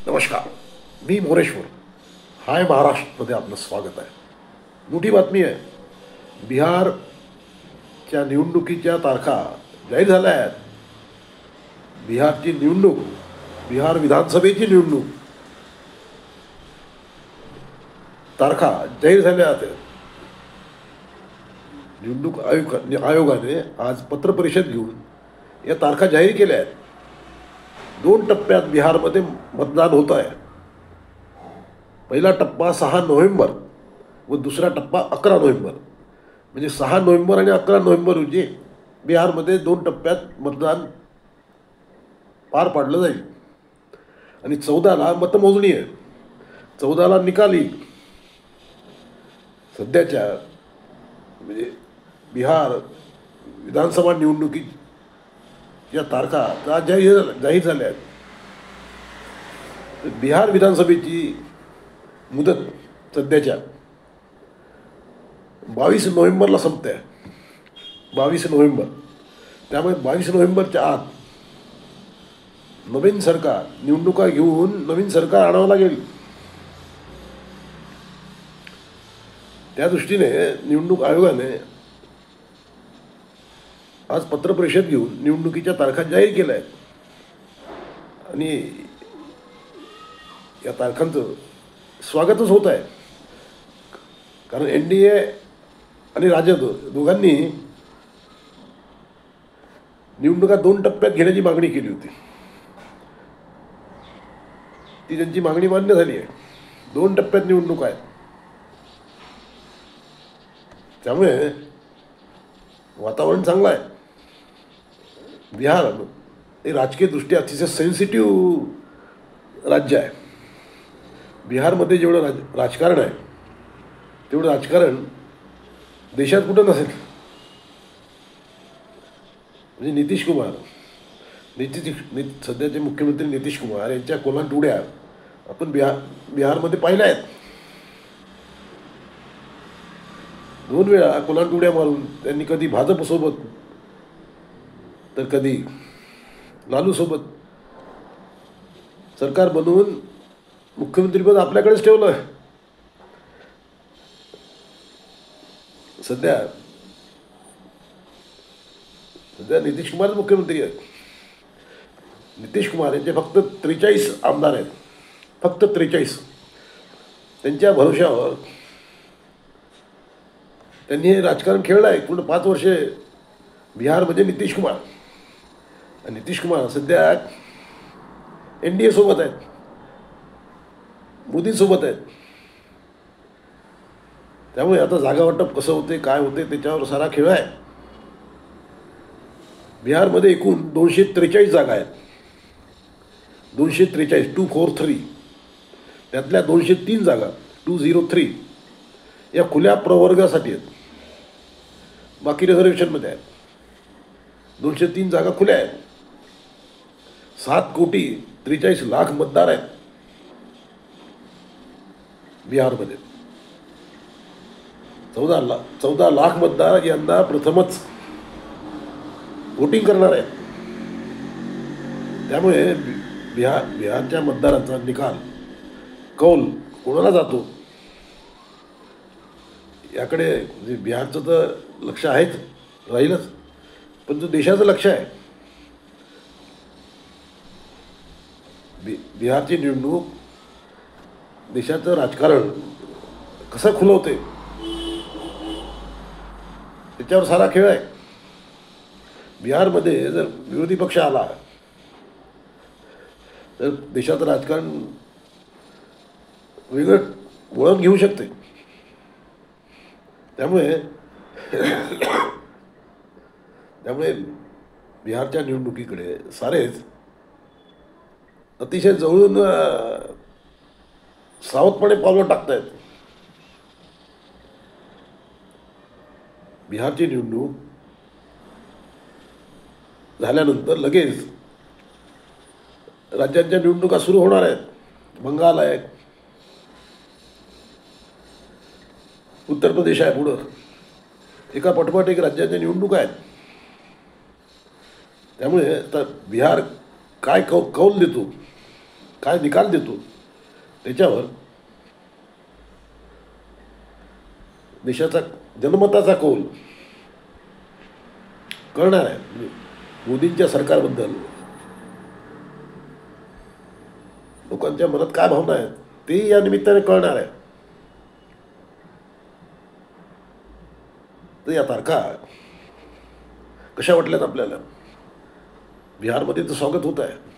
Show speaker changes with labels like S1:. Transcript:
S1: नमस्कार. मी मोरेश्वर. हाय महाराष्ट्रमध्ये आपलं स्वागत आहे. मोठी बातमी आहे. बिहारच्या निवडणुकीच्या तारखा जाहीर झाल्या आहेत. बिहारची निवडणूक, बिहार विधानसभेची निवडणूक तारखा जाहीर झाल्या आहेत. निवडणूक आयोगाने आज पत्रपरिषद घेऊन या तारखा जाहीर केल्या आहेत. 2 टप्प्यात बिहारमध्ये मतदान होत आहे. पहिला टप्पा 6 नोव्हेंबर व दुसरा टप्पा 11 नोव्हेंबर. म्हणजे 6 नोव्हेंबर आणि 11 नोव्हेंबर रोजी बिहारमध्ये 2 टप्प्यात मतदान पार पाडलं जाईल. आणि 14ला मतमोजणी आहे. 14ला निकाल येईल. सध्याच्या म्हणजे बिहार विधानसभा निवडणुकी या तारखा आज जाहीर झाल्या आहेत. बिहार विधानसभेची मुदत सध्याच्या 22 नोव्हेंबरला संपते आहे. 22 नोव्हेंबर. त्यामुळे 22 नोव्हेंबरच्या आत नवीन सरकार, निवडणुका घेऊन नवीन सरकार आणावं लागेल. त्या दृष्टीने निवडणूक आयोगाने आज पत्रपरिषद घेऊन निवडणुकीच्या तारखा जाहीर केल्या आहेत. आणि या तारखांचं स्वागतच होत आहे. कारण NDA आणि राजद दोघांनी निवडणुका 2 टप्प्यात घेण्याची मागणी केली होती. ती त्यांची मागणी मान्य झाली आहे. 2 टप्प्यात निवडणूक आहेत. त्यामुळे वातावरण चांगलं आहे. बिहार हे राजकीयदृष्ट्या अतिशय सेन्सिटिव्ह राज्य आहे. बिहारमध्ये जेवढं राजकारण आहे तेवढं राजकारण देशात कुठं नसेल. म्हणजे नितीश कुमार, सध्याचे मुख्यमंत्री नितीश कुमार यांच्या कोलांटुड्या आपण बिहारमध्ये पाहिल्या आहेत. 2 वेळा कोलांटुड्या मारून त्यांनी कधी भाजपसोबत तर कधी लालूसोबत सरकार बनवून मुख्यमंत्रीपद आपल्याकडेच ठेवलं आहे. सध्या नितीश कुमारच मुख्यमंत्री आहेत. नितीश कुमार यांचे फक्त 43 आमदार आहेत. फक्त 43. त्यांच्या भरोशावर त्यांनी हे राजकारण खेळलं आहे. पूर्ण 5 वर्षे बिहारमध्ये नितीश कुमार. आणि नितीश कुमार सध्या NDA सोबत आहेत, मोदींसोबत आहेत. त्यामुळे आता जागा वाटप कसं होते, काय होते त्याच्यावर सारा खेळ आहे. बिहारमध्ये एकूण 243 जागा आहेत. 243, 243. त्यातल्या 203 जागा 203 या खुल्या प्रवर्गासाठी आहेत. बाकी रिझर्वेशनमध्ये आहेत. 203 जागा खुल्या आहेत. 7,43,00,000 मतदार आहेत बिहारमध्ये. 14 लाख मतदार यंदा प्रथमच वोटिंग करणार आहेत. त्यामुळे बिहारच्या मतदारांचा निकाल, कौल कोणाला जातो याकडे म्हणजे बिहारचं तर लक्ष आहेच, राहीलच. पण जो देशाचं लक्ष आहे, बिहारची निवडणूक देशाचं राजकारण कसं खुलवते त्याच्यावर सारा खेळ आहे. बिहारमध्ये जर विरोधी पक्ष आला तर देशाचं राजकारण वेगळं वळण घेऊ शकते. त्यामुळे बिहारच्या निवडणुकीकडे सारेच अतिशय जवळून सावधपणे पावलं टाकतायत. बिहारची निवडणूक झाल्यानंतर लगेच राज्यांच्या निवडणुका सुरू होणार आहेत. बंगाल आहे, उत्तर प्रदेश आहे. पुढं एका पाठोपाठ एक राज्याच्या निवडणुका आहेत. त्यामुळे आता बिहार काय कौल देतो काय निकाल देतो त्याच्यावर देशाचा जनमताचा कौल कळणार आहे. मोदींच्या सरकारबद्दल लोकांच्या मनात काय भावना आहेत ते या निमित्ताने कळणार आहे. तर या तारखा कशा वाटल्यात आपल्याला? बिहारमध्ये तर स्वागत होत आहे.